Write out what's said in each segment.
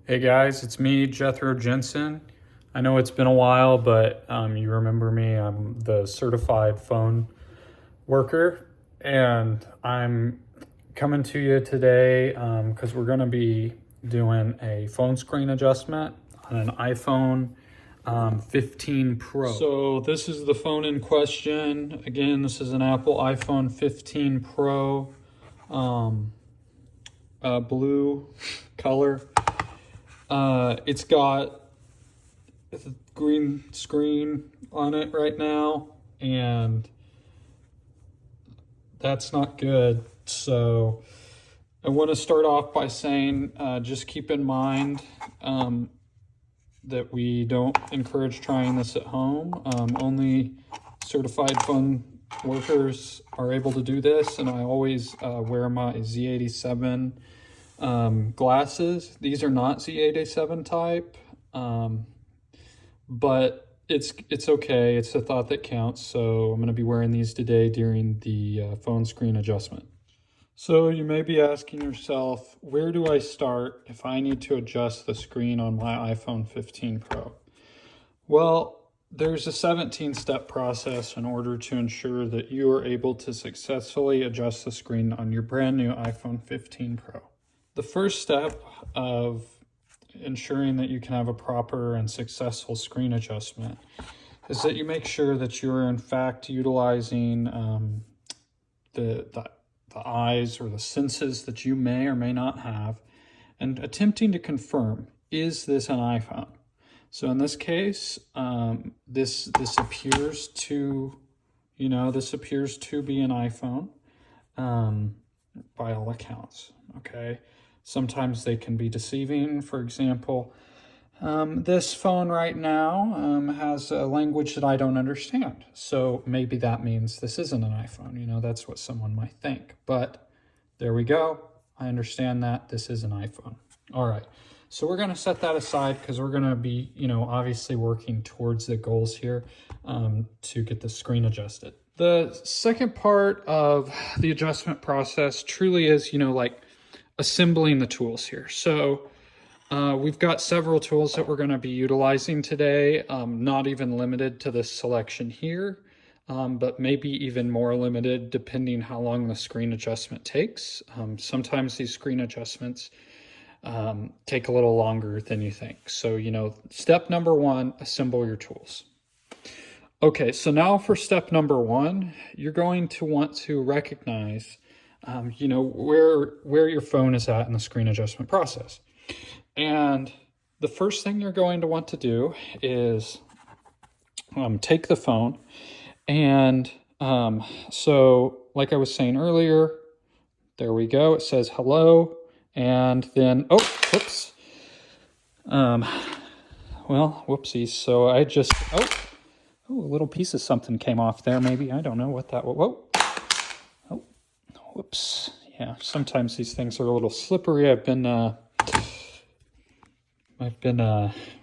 Hey guys, it's me, Jethro Jensen. I know it's been a while, but you remember me. I'm the certified phone worker, and I'm coming to you today because we're going to be doing a phone screen adjustment on an iPhone 15 Pro. So this is the phone in question. Again, this is an Apple iPhone 15 Pro, blue color. It's got a green screen on it right now, and that's not good. So I want to start off by saying just keep in mind that we don't encourage trying this at home. Only certified phone workers are able to do this, and I always wear my Z87 glasses. These are not Z87 type, but it's okay. It's the thought that counts. So I'm going to be wearing these today during the phone screen adjustment. So you may be asking yourself, where do I start if I need to adjust the screen on my iPhone 15 Pro? Well, there's a 17-step process in order to ensure that you are able to successfully adjust the screen on your brand new iPhone 15 Pro. The first step of ensuring that you can have a proper and successful screen adjustment is that you make sure that you're in fact utilizing the eyes or the senses that you may or may not have, and attempting to confirm, is this an iPhone? So in this case, this appears to, this appears to be an iPhone by all accounts. Okay. Sometimes they can be deceiving. For example, this phone right now has a language that I don't understand. So maybe that means this isn't an iPhone. That's what someone might think. But there we go. I understand that this is an iPhone. All right. So we're going to set that aside because we're going to be, obviously working towards the goals here to get the screen adjusted. The second part of the adjustment process truly is, like assembling the tools here. So we've got several tools that we're going to be utilizing today, not even limited to this selection here, but maybe even more limited depending how long the screen adjustment takes. Sometimes these screen adjustments take a little longer than you think. So, step number one, assemble your tools. Okay, so now for step number one, you're going to want to recognize where your phone is at in the screen adjustment process. And the first thing you're going to want to do is take the phone. And so like I was saying earlier, there we go. It says hello. And then, whoops. Well, whoopsies. So I just, a little piece of something came off there maybe. I don't know what that was. Whoa. Whoops. Yeah, sometimes these things are a little slippery. I've been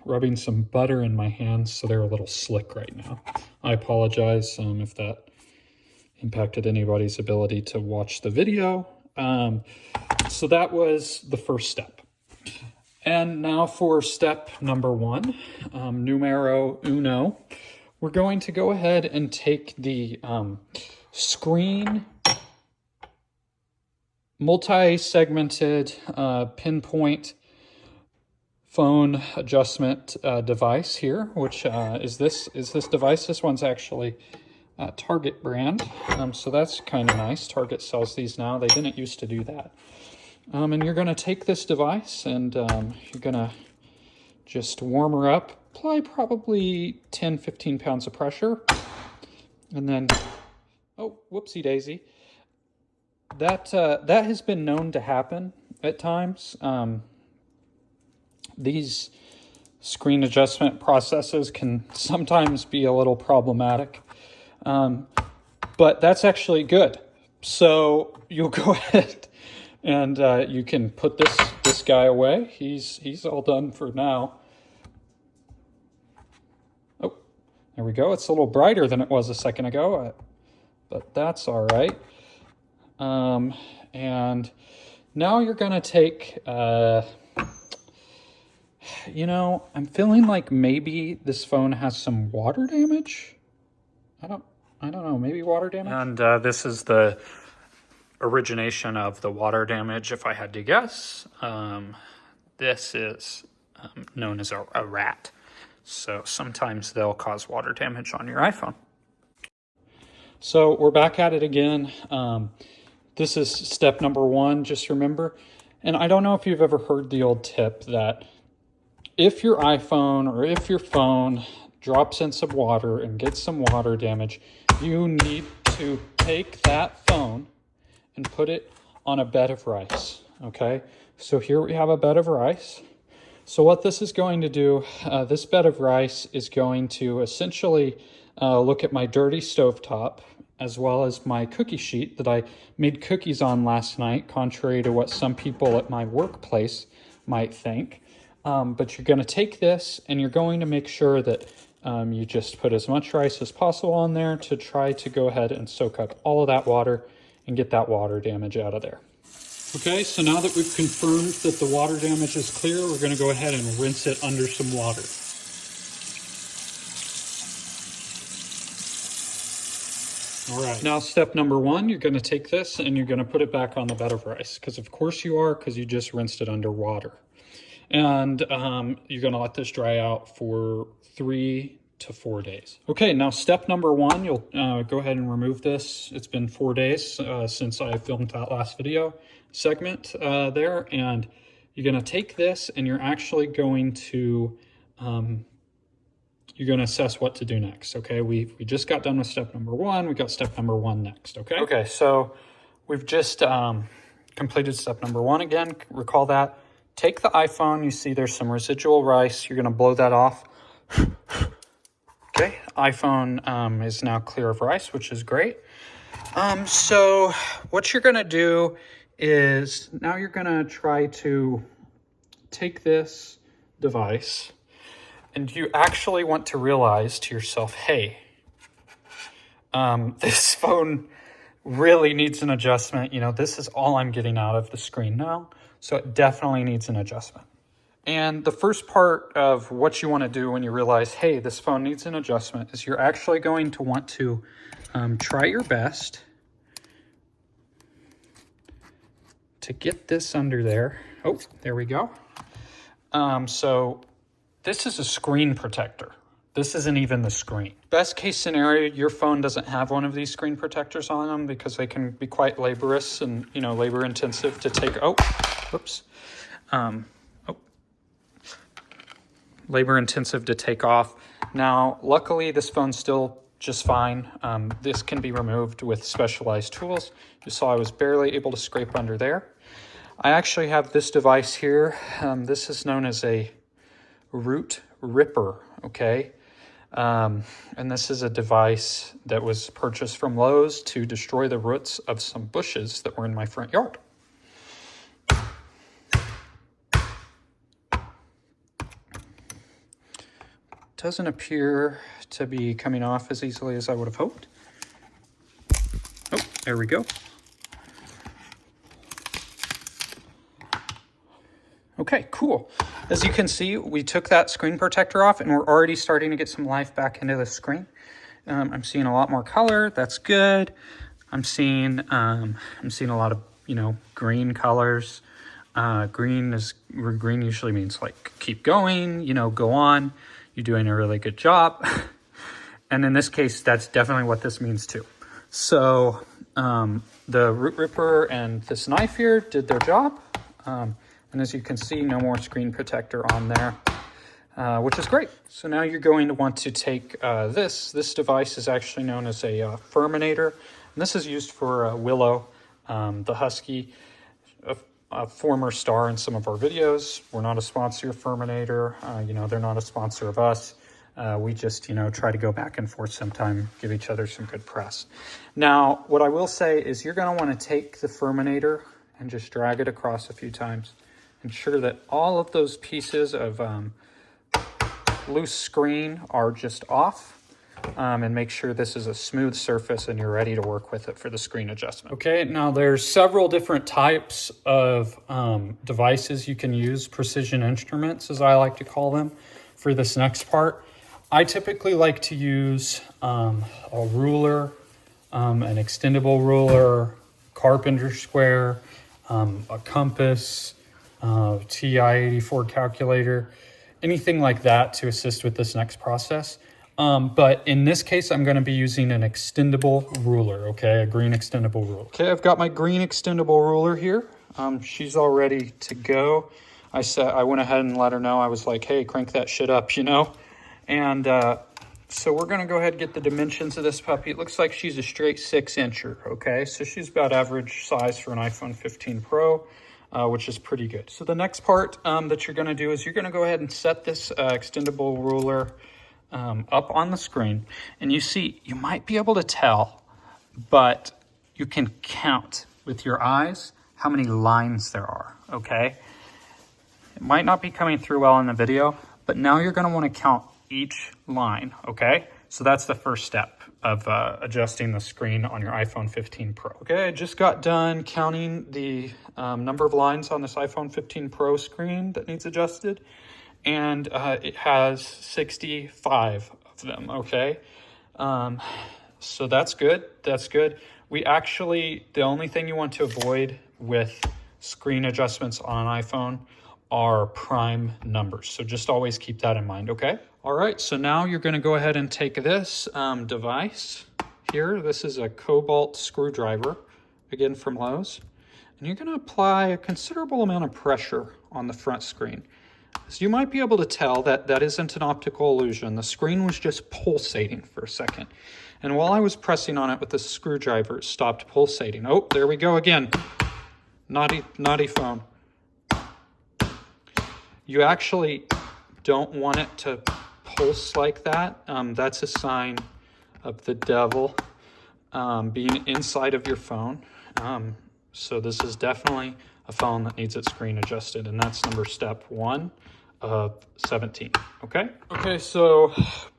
rubbing some butter in my hands, so they're a little slick right now. I apologize if that impacted anybody's ability to watch the video. So that was the first step. And now for step number one, numero uno, we're going to go ahead and take the screen multi-segmented pinpoint phone adjustment device here, which is this device. This one's actually Target brand, so that's kind of nice. Target sells these now. They didn't used to do that. And you're going to take this device and you're going to just warm her up, apply probably 10-15 pounds of pressure, and then, whoopsie daisy. That has been known to happen at times. These screen adjustment processes can sometimes be a little problematic, but that's actually good. So you'll go ahead and you can put this guy away. He's all done for now. Oh, there we go. It's a little brighter than it was a second ago, but that's all right. And now you're going to take You know, I'm feeling like maybe this phone has some water damage. I don't know, maybe water damage? And this is the origination of the water damage, if I had to guess. This is known as a rat. So sometimes they'll cause water damage on your iPhone. So we're back at it again. This is step number 1, just remember. And I don't know if you've ever heard the old tip that if your iPhone or if your phone drops in some water and gets some water damage, you need to take that phone and put it on a bed of rice, okay? So here we have a bed of rice. So what this is going to do, this bed of rice is going to essentially look at my dirty stovetop, as well as my cookie sheet that I made cookies on last night, contrary to what some people at my workplace might think. But you're going to take this and you're going to make sure that you just put as much rice as possible on there to try to go ahead and soak up all of that water and get that water damage out of there. Okay, so now that we've confirmed that the water damage is clear, we're going to go ahead and rinse it under some water. All right, now step number 1, you're going to take this and you're going to put it back on the bed of rice, because of course you are, because you just rinsed it under water. And you're going to let this dry out for 3 to 4 days. Okay, now step number 1, you'll go ahead and remove this. It's been 4 days since I filmed that last video segment there, and you're going to take this and you're actually going to assess what to do next. Okay, we just got done with step number 1. We got step number 1 next. Okay, so we've just completed step number 1 again. Recall that. Take the iPhone, you see there's some residual rice. You're gonna blow that off. Okay, iPhone is now clear of rice, which is great. So what you're gonna do is now you're gonna try to take this device and you actually want to realize to yourself, hey, this phone really needs an adjustment. You know, this is all I'm getting out of the screen now. So it definitely needs an adjustment. And the first part of what you want to do when you realize, hey, this phone needs an adjustment, is you're actually going to want to try your best to get this under there. Oh, there we go. So this is a screen protector. This isn't even the screen. Best case scenario, your phone doesn't have one of these screen protectors on them, because they can be quite laborious and, you know, labor intensive to take. Labor intensive to take off. Now, luckily, this phone's still just fine. This can be removed with specialized tools. You saw I was barely able to scrape under there. I actually have this device here. This is known as a root ripper, okay? And this is a device that was purchased from Lowe's to destroy the roots of some bushes that were in my front yard. Doesn't appear to be coming off as easily as I would have hoped. Oh, there we go. Okay, cool. As you can see, we took that screen protector off and we're already starting to get some life back into the screen. I'm seeing a lot more color. That's good. I'm seeing a lot of, you know, green colors. Green usually means like keep going, you know, go on. You're doing a really good job. And in this case, that's definitely what this means too. So the root ripper and this knife here did their job. And as you can see, no more screen protector on there, which is great. So now you're going to want to take this. This device is actually known as a Furminator. And this is used for Willow, the Husky, a former star in some of our videos. We're not a sponsor of Furminator. You know, they're not a sponsor of us. We just, you know, try to go back and forth sometime, give each other some good press. Now, what I will say is you're going to want to take the Furminator and just drag it across a few times. Ensure that all of those pieces of loose screen are just off. and make sure this is a smooth surface and you're ready to work with it for the screen adjustment. Okay, now there's several different types of devices you can use, precision instruments as I like to call them, for this next part. I typically like to use a ruler, an extendable ruler, carpenter square, a compass, TI-84 calculator, anything like that to assist with this next process. But in this case, I'm going to be using an extendable ruler, okay, a green extendable ruler. Okay, I've got my green extendable ruler here. She's all ready to go. I went ahead and let her know. I was like, hey, crank that shit up, you know? And so we're going to go ahead and get the dimensions of this puppy. It looks like she's a straight 6-incher, okay? So she's about average size for an iPhone 15 Pro, which is pretty good. So the next part that you're going to do is you're going to go ahead and set this extendable ruler up on the screen. And you see, you might be able to tell, but you can count with your eyes how many lines there are, okay? It might not be coming through well in the video, but now you're going to want to count each line, okay? So that's the first step of adjusting the screen on your iPhone 15 Pro. Okay, I just got done counting the number of lines on this iPhone 15 Pro screen that needs adjusted, and it has 65 of them, okay? So that's good, that's good. The only thing you want to avoid with screen adjustments on an iPhone are prime numbers. So just always keep that in mind, okay? All right, so now you're gonna go ahead and take this device here. This is a cobalt screwdriver, again from Lowe's. And you're gonna apply a considerable amount of pressure on the front screen. So you might be able to tell that that isn't an optical illusion. The screen was just pulsating for a second. And while I was pressing on it with the screwdriver, it stopped pulsating. Oh, there we go again. Naughty phone. You actually don't want it to pulse like that. That's a sign of the devil being inside of your phone. So this is definitely a phone that needs its screen adjusted, and that's step 1 of 17, okay? Okay, so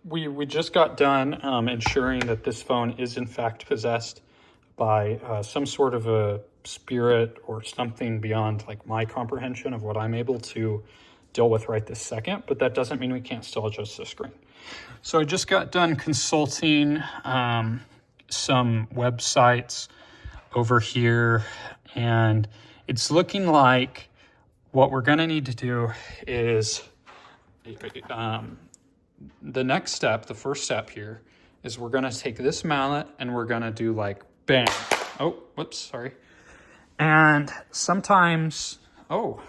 we just got done ensuring that this phone is in fact possessed by some sort of a spirit or something beyond like my comprehension of what I'm able to deal with right this second, but that doesn't mean we can't still adjust the screen. So I just got done consulting some websites over here, and it's looking like what we're gonna need to do is the next step, the first step here, is we're gonna take this mallet and we're gonna do like bang. Oh, whoops, sorry. And sometimes, oh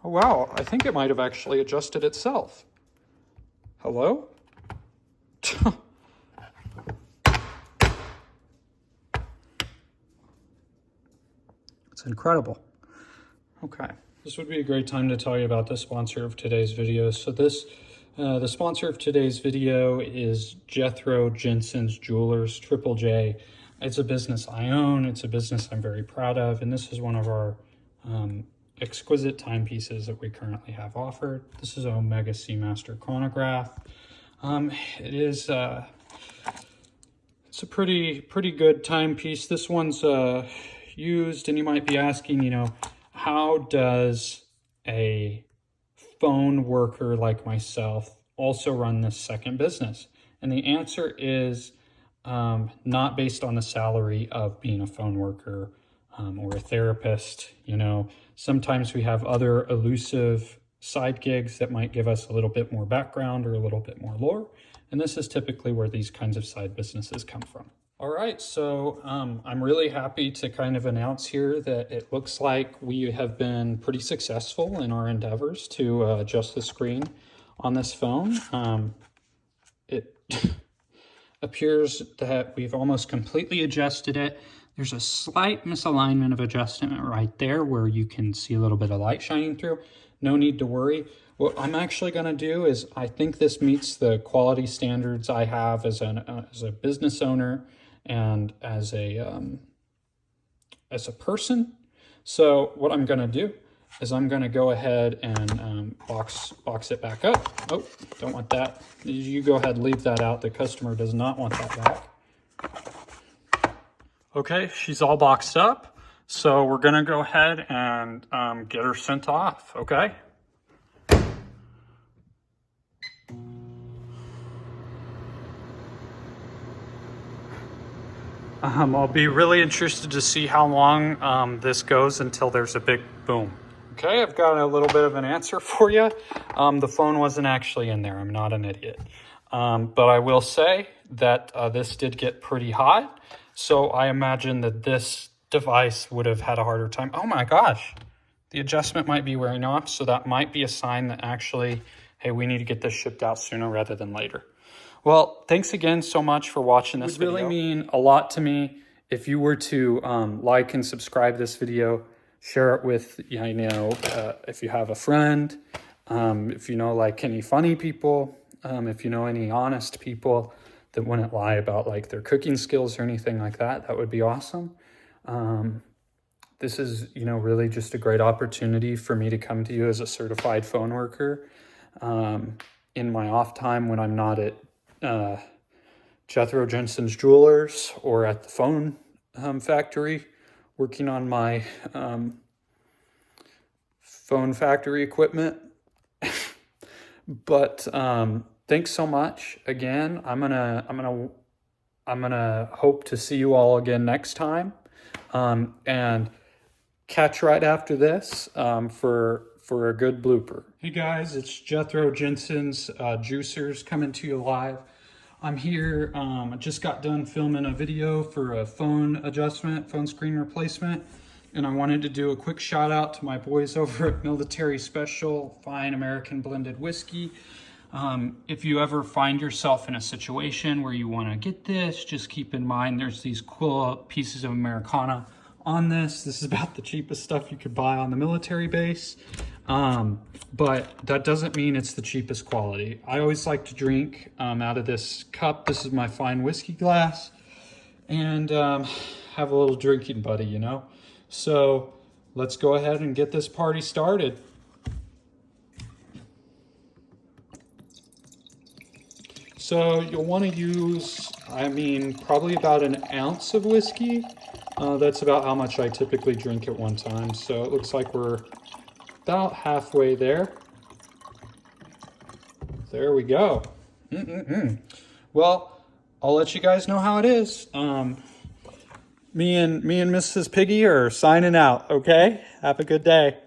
wow, I think it might have actually adjusted itself. Hello? It's incredible. Okay. This would be a great time to tell you about the sponsor of today's video. So the sponsor of today's video is Jethro Jensen's Jewelers, Triple J. It's a business I own. It's a business I'm very proud of. And this is one of our exquisite timepieces that we currently have offered. This is an Omega Seamaster chronograph. It's a pretty good timepiece. This one's used, and you might be asking, you know, how does a phone worker like myself also run this second business? And the answer is not based on the salary of being a phone worker or a therapist. You know, sometimes we have other elusive side gigs that might give us a little bit more background or a little bit more lore. And this is typically where these kinds of side businesses come from. All right, so I'm really happy to kind of announce here that it looks like we have been pretty successful in our endeavors to adjust the screen on this phone. It appears that we've almost completely adjusted it. There's a slight misalignment of adjustment right there where you can see a little bit of light shining through. No need to worry. What I'm actually going to do is I think this meets the quality standards I have as a business owner and as a person. So what I'm going to do is I'm going to go ahead and box it back up. Oh, don't want that. You go ahead and leave that out. The customer does not want that back. Okay, she's all boxed up. So we're going to go ahead and get her sent off, okay? I'll be really interested to see how long this goes until there's a big boom. Okay, I've got a little bit of an answer for you. The phone wasn't actually in there. I'm not an idiot. But I will say that this did get pretty hot. So I imagine that this device would have had a harder time. Oh my gosh, the adjustment might be wearing off. So that might be a sign that actually, hey, we need to get this shipped out sooner rather than later. Well, thanks again so much for watching this video. It would really mean a lot to me if you were to like and subscribe this video, share it with, if you have a friend, if you know like any funny people, if you know any honest people that wouldn't lie about like their cooking skills or anything like that, that would be awesome. This is, really just a great opportunity for me to come to you as a certified phone worker in my off time when I'm not at Jethro Jensen's Jewelers or at the phone factory working on my phone factory equipment. But thanks so much again. I'm gonna hope to see you all again next time, and catch right after this for a good blooper. Hey guys, it's Jethro Jensen's Juicers coming to you live. I'm here, I just got done filming a video for a phone adjustment, phone screen replacement, and I wanted to do a quick shout out to my boys over at Military Special Fine American Blended Whiskey. If you ever find yourself in a situation where you want to get this, just keep in mind there's these cool pieces of Americana on this. This is about the cheapest stuff you could buy on the military base. But that doesn't mean it's the cheapest quality. I always like to drink out of this cup. This is my fine whiskey glass, and have a little drinking buddy, So let's go ahead and get this party started. So you'll want to use, probably about an ounce of whiskey. That's about how much I typically drink at one time. So it looks like we're about halfway there. There we go. Well, I'll let you guys know how it is. Me and Mrs. Piggy are signing out, okay? Have a good day.